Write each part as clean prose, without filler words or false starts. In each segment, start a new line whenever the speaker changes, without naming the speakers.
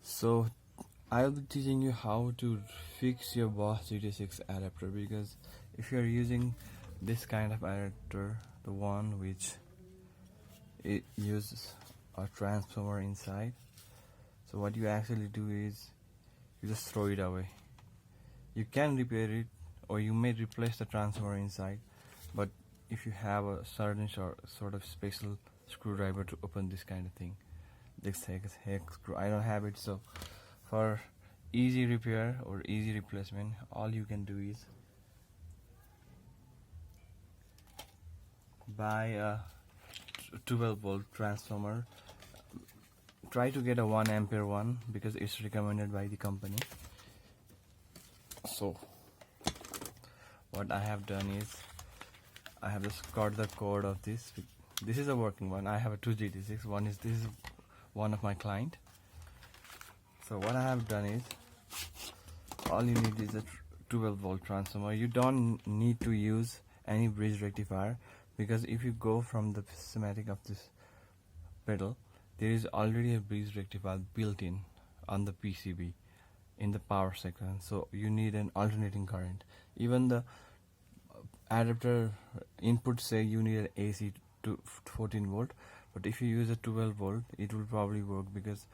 So I'll be teaching you how to fix your Boss GT6 adapter, because if you're using this kind of adapter, the one which it uses a transformer inside, so what you actually do is you just throw it away. You can repair it, or you may replace the transformer inside, but if you have a certain sort of special screwdriver to open this kind of thing, this hex screw, I don't have it. So for easy repair or easy replacement, all you can do is buy a 12-volt transformer. Try to get a 1 ampere one, because it's recommended by the company. So what I have done is I have just got the cord of this. This is a working one. I have a 2 GT6. This is one of my client. So what I have done is, all you need is a 12-volt transformer. You don't need to use any bridge rectifier, because if you go from the schematic of this pedal, there is already a bridge rectifier built in on the PCB in the power section. So you need an alternating current. Even the adapter input say you need an AC to 14 volt, but if you use a 12 volt, it will probably work, because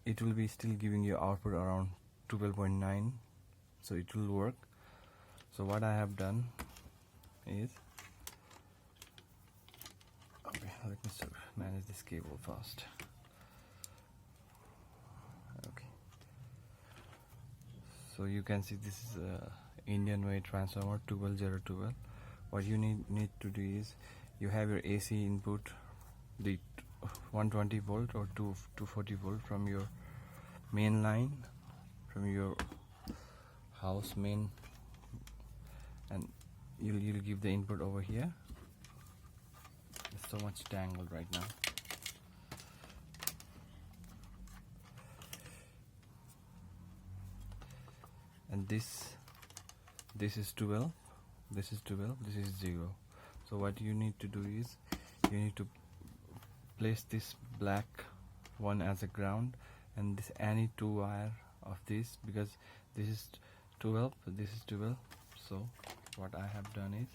it will be still giving you output around 12.9, so it will work. So what I have done is, okay, let me manage this cable first. Okay, so you can see this is a Indian way transformer 12-012. What you need to do is, you have your AC input, the 120 volt or 240 volt from your main line, from your house main, and you'll give the input over here. It's so much tangled right now. And this is 12, this is 12, this is 0. So what you need to do is, you need to place this black one as a ground, and this any 2 wire of this, because this is 12, this is 12. So what I have done is,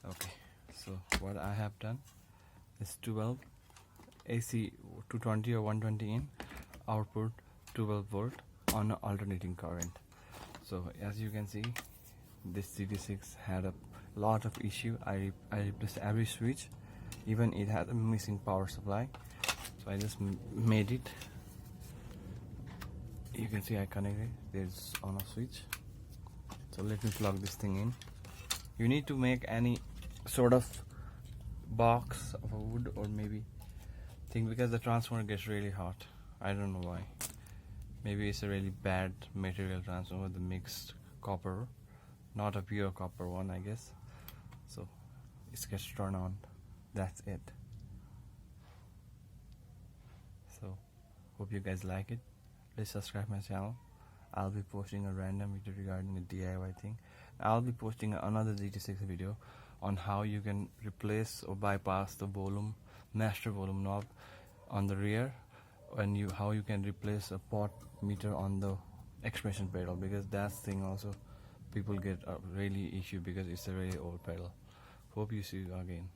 okay, so what I have done is 12 AC 220 or 120 in, output 12 volt on an alternating current. So as you can see, this GT6 had a lot of issue. I replaced every switch, even it had a missing power supply. So I just made it. You can see I connected, there's on off switch. So let me plug this thing in. You need to make any sort of box of a wood or maybe thing, because the transformer gets really hot. I don't know why. Maybe it's a really bad material transformer, the mixed copper, not a pure copper one, I guess. So it gets turned on. That's it. So hope you guys like it. Please subscribe my channel. I'll be posting a random video regarding a DIY thing. I'll be posting another GT6 video on how you can replace or bypass the volume, master volume knob on the rear, and how you can replace a pot meter on the expression pedal, because that thing also people get a really issue, because it's a really old pedal. Hope you see you again.